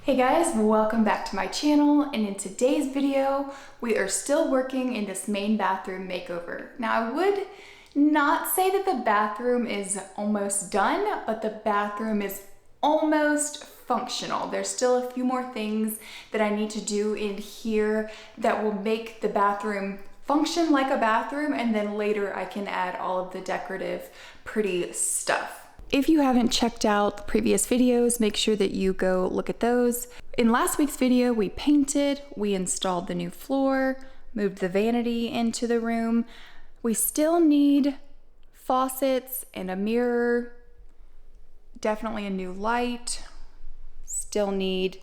Hey guys, welcome back to my channel, and in today's video we are still working in this main bathroom makeover. Now I would not say that the bathroom is almost done, but the bathroom is almost functional. There's still a few more things that I need to do in here that will make the bathroom function like a bathroom, and then later I can add all of the decorative pretty stuff. If you haven't checked out the previous videos, make sure that you go look at those. In last week's video, we painted, we installed the new floor, moved the vanity into the room. We still need faucets and a mirror, definitely a new light, still need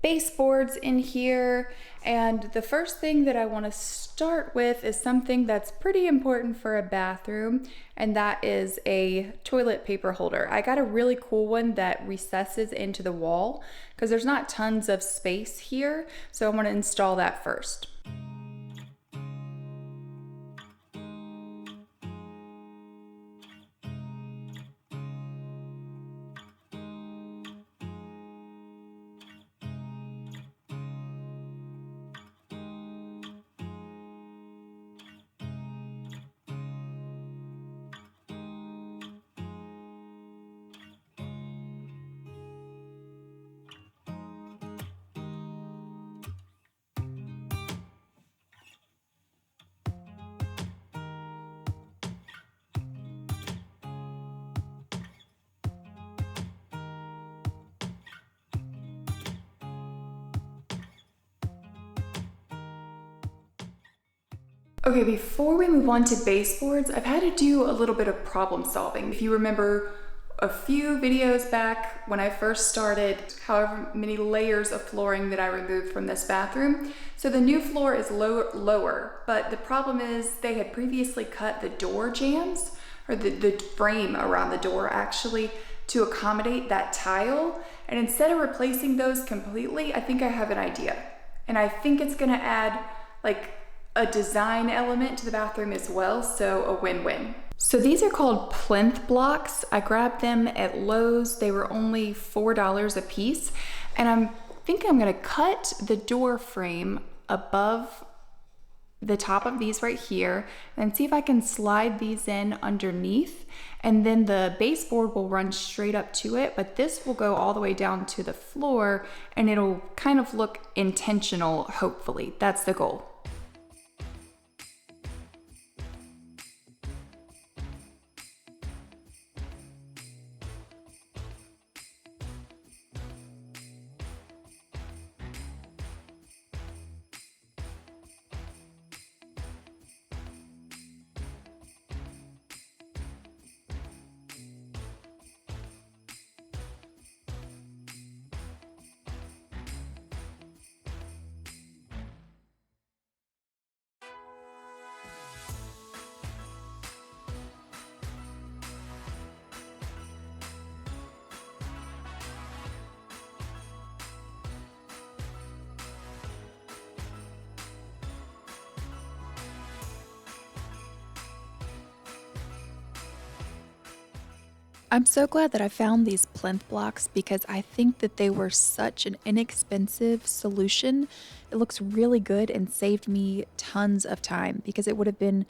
baseboards in here. And the first thing that I want to start with is something that's pretty important for a bathroom, and that is a toilet paper holder. I got a really cool one that recesses into the wall because there's not tons of space here, so I want to install that first. Okay, before we move on to baseboards, I've had to do a little bit of problem solving. If you remember a few videos back when I first started, however many layers of flooring that I removed from this bathroom. So the new floor is lower, but the problem is they had previously cut the door jambs, or the frame around the door actually, to accommodate that tile. And instead of replacing those completely, I think I have an idea. And I think it's gonna add like a design element to the bathroom as well, so a win-win. So these are called plinth blocks. I grabbed them at Lowe's. They were only $4 a piece, and I'm gonna cut the door frame above the top of these right here and see if I can slide these in underneath, and then the baseboard will run straight up to it, but this will go all the way down to the floor and it'll kind of look intentional, hopefully. That's the goal. I'm so glad that I found these plinth blocks because I think that they were such an inexpensive solution. It looks really good and saved me tons of time because it would have been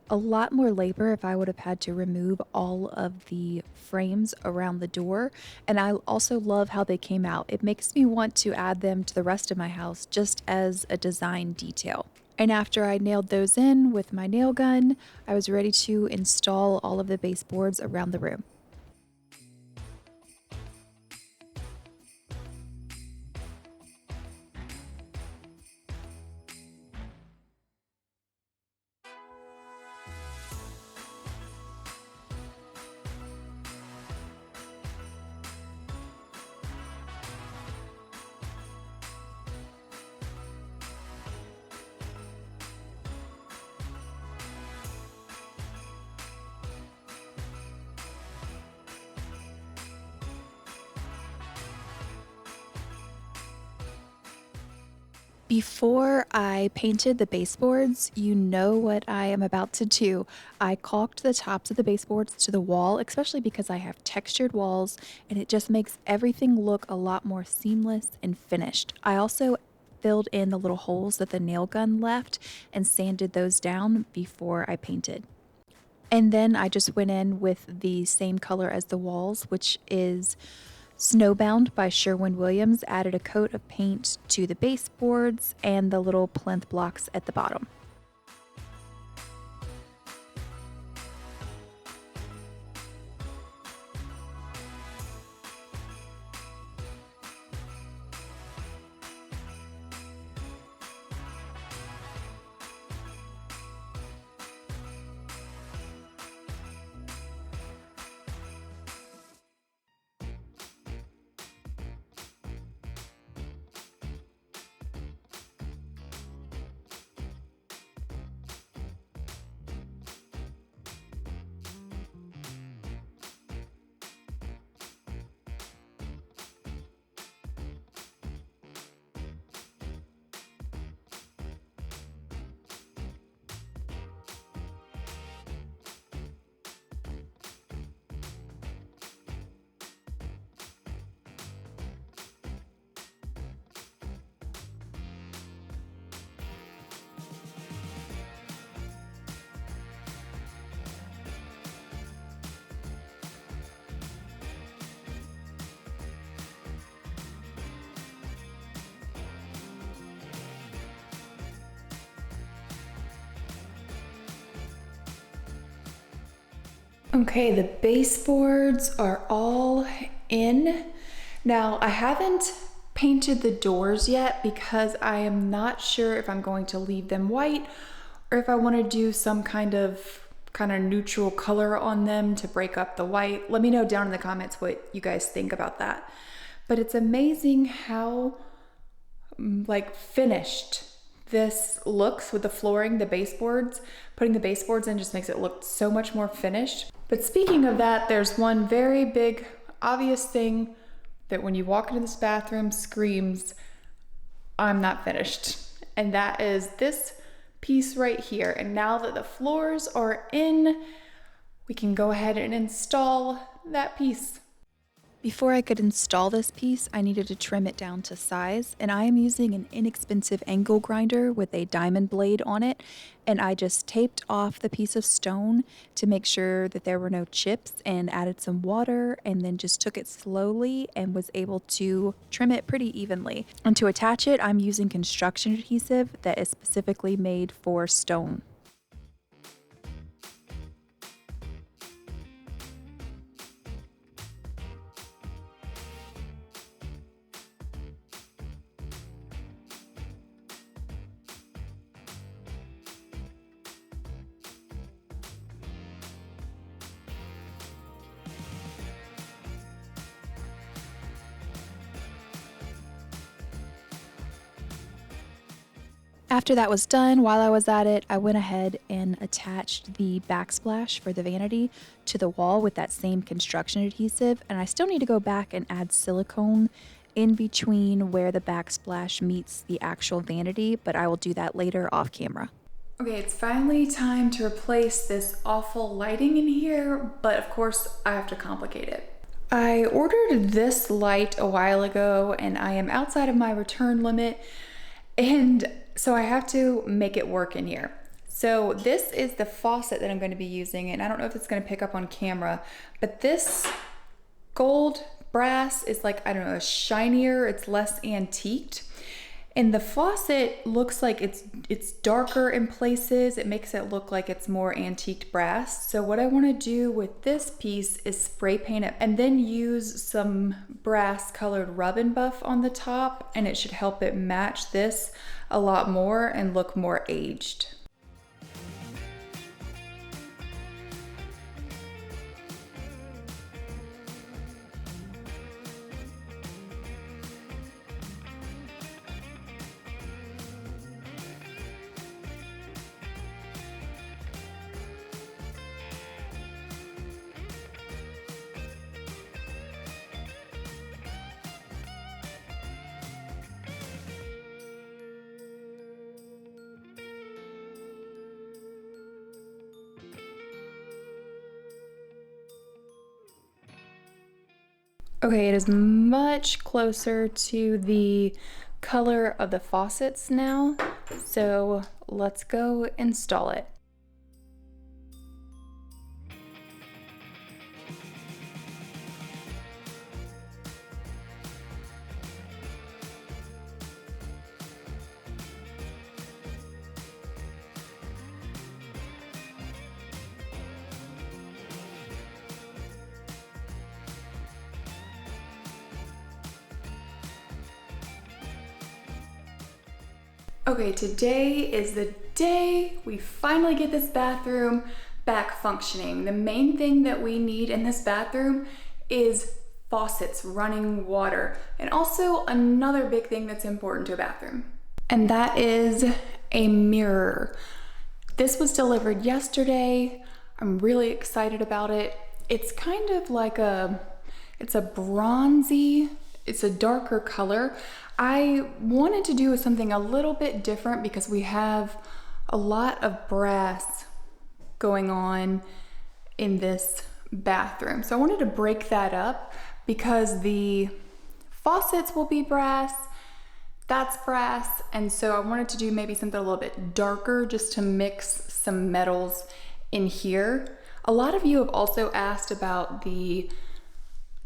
a lot more labor if I would have had to remove all of the frames around the door. And I also love how they came out. It makes me want to add them to the rest of my house just as a design detail. And after I nailed those in with my nail gun, I was ready to install all of the baseboards around the room. Before I painted the baseboards, you know what I am about to do. I caulked the tops of the baseboards to the wall, especially because I have textured walls and it just makes everything look a lot more seamless and finished. I also filled in the little holes that the nail gun left and sanded those down before I painted. And then I just went in with the same color as the walls, which is Snowbound by Sherwin Williams, added a coat of paint to the baseboards and the little plinth blocks at the bottom. Okay, the baseboards are all in. Now, I haven't painted the doors yet because I am not sure if I'm going to leave them white or if I want to do some kind of neutral color on them to break up the white. Let me know down in the comments what you guys think about that. But it's amazing how like finished this looks with the flooring, the baseboards. Putting the baseboards in just makes it look so much more finished. But speaking of that, there's one very big, obvious thing that when you walk into this bathroom screams, I'm not finished. And that is this piece right here. And now that the floors are in, we can go ahead and install that piece. Before I could install this piece, I needed to trim it down to size, and I am using an inexpensive angle grinder with a diamond blade on it, and I just taped off the piece of stone to make sure that there were no chips and added some water, and then just took it slowly and was able to trim it pretty evenly. And to attach it, I'm using construction adhesive that is specifically made for stone. After that was done, while I was at it, I went ahead and attached the backsplash for the vanity to the wall with that same construction adhesive, and I still need to go back and add silicone in between where the backsplash meets the actual vanity, but I will do that later off camera. Okay, it's finally time to replace this awful lighting in here, but of course I have to complicate it. I ordered this light a while ago and I am outside of my return limit, and so I have to make it work in here. So this is the faucet that I'm going to be using, and I don't know if it's going to pick up on camera, but this gold brass is like, I don't know, shinier, it's less antiqued. And the faucet looks like it's darker in places. It makes it look like it's more antiqued brass. So what I want to do with this piece is spray paint it and then use some brass colored rub and buff on the top, and it should help it match this a lot more and look more aged. Okay, it is much closer to the color of the faucets now, so let's go install it. Okay, today is the day we finally get this bathroom back functioning. The main thing that we need in this bathroom is faucets, running water, and also another big thing that's important to a bathroom, and that is a mirror. This was delivered yesterday. I'm really excited about it. It's kind of like it's a bronzy, it's a darker color. I wanted to do something a little bit different because we have a lot of brass going on in this bathroom. So I wanted to break that up because the faucets will be brass, that's brass, and so I wanted to do maybe something a little bit darker just to mix some metals in here. A lot of you have also asked about the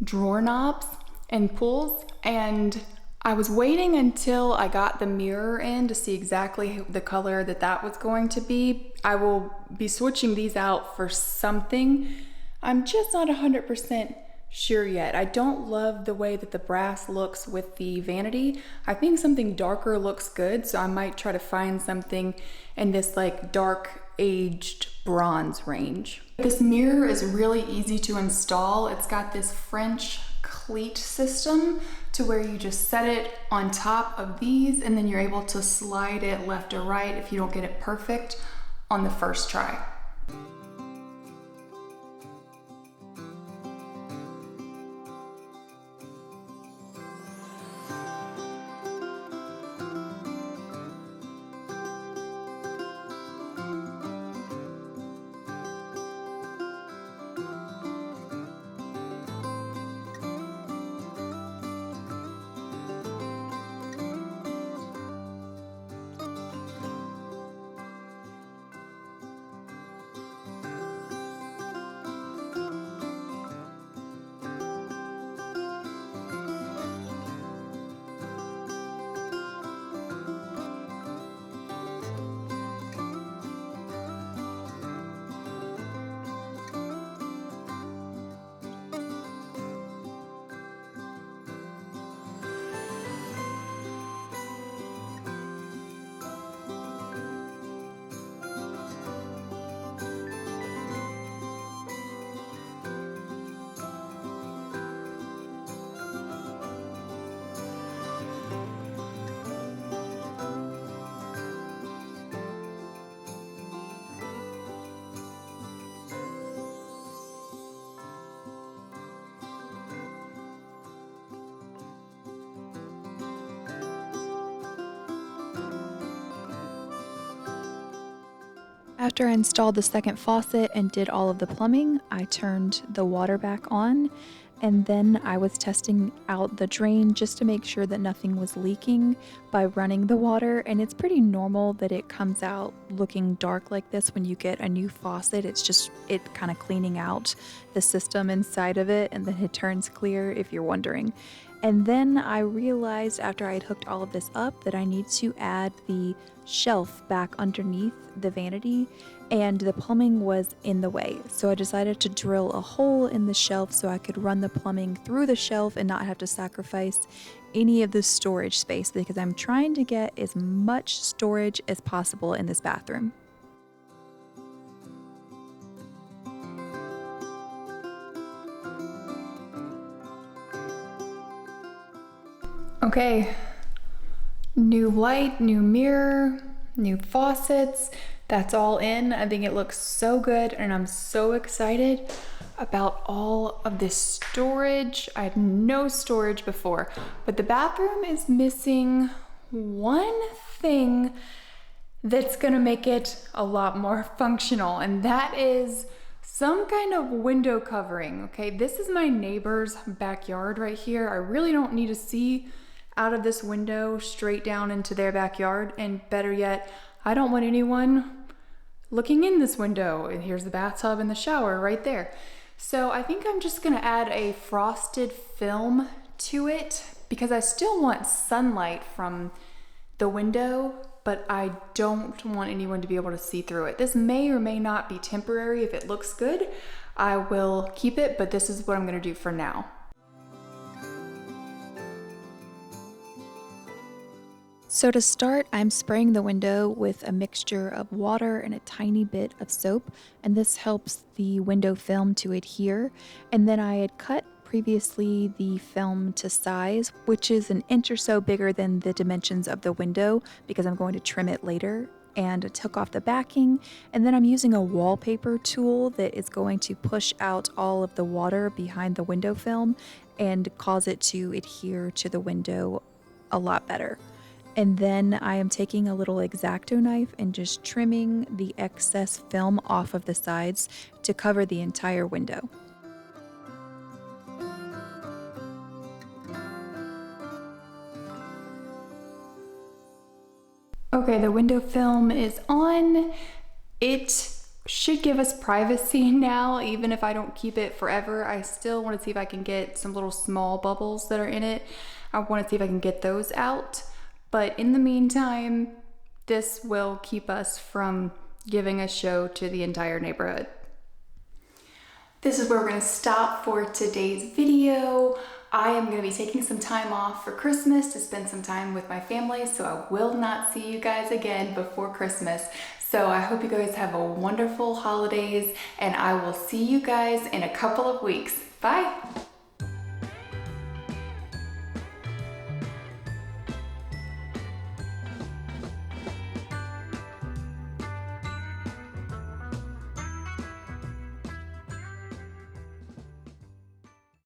drawer knobs and pulls, and I was waiting until I got the mirror in to see exactly the color that was going to be. I will be switching these out for something. I'm just not 100% sure yet. I don't love the way that the brass looks with the vanity. I think something darker looks good, so I might try to find something in this like dark aged bronze range. This mirror is really easy to install. It's got this French cleat system to where you just set it on top of these and then you're able to slide it left or right if you don't get it perfect on the first try. After I installed the second faucet and did all of the plumbing, I turned the water back on, and then I was testing out the drain just to make sure that nothing was leaking by running the water. And it's pretty normal that it comes out looking dark like this when you get a new faucet. It's just it kind of cleaning out the system inside of it, and then it turns clear if you're wondering. And then I realized after I had hooked all of this up that I need to add the shelf back underneath the vanity, and the plumbing was in the way. So I decided to drill a hole in the shelf so I could run the plumbing through the shelf and not have to sacrifice any of the storage space, because I'm trying to get as much storage as possible in this bathroom. Okay, new light, new mirror, new faucets, that's all in. I think it looks so good and I'm so excited about all of this storage. I had no storage before, but the bathroom is missing one thing that's gonna make it a lot more functional, and that is some kind of window covering. Okay, this is my neighbor's backyard right here. I really don't need to see out of this window straight down into their backyard, and better yet, I don't want anyone looking in this window. And here's the bathtub and the shower right there. So I think I'm just gonna add a frosted film to it because I still want sunlight from the window, but I don't want anyone to be able to see through it. This may or may not be temporary. If it looks good, I will keep it, but this is what I'm gonna do for now. So to start, I'm spraying the window with a mixture of water and a tiny bit of soap, and this helps the window film to adhere. And then I had cut previously the film to size, which is an inch or so bigger than the dimensions of the window because I'm going to trim it later. And I took off the backing, and then I'm using a wallpaper tool that is going to push out all of the water behind the window film and cause it to adhere to the window a lot better. And then I am taking a little X-Acto knife and just trimming the excess film off of the sides to cover the entire window. Okay, the window film is on. It should give us privacy now, even if I don't keep it forever. I still want to see if I can get some little small bubbles that are in it. I want to see if I can get those out. But in the meantime, this will keep us from giving a show to the entire neighborhood. This is where we're going to stop for today's video. I am going to be taking some time off for Christmas to spend some time with my family, so I will not see you guys again before Christmas. So I hope you guys have a wonderful holidays, and I will see you guys in a couple of weeks. Bye!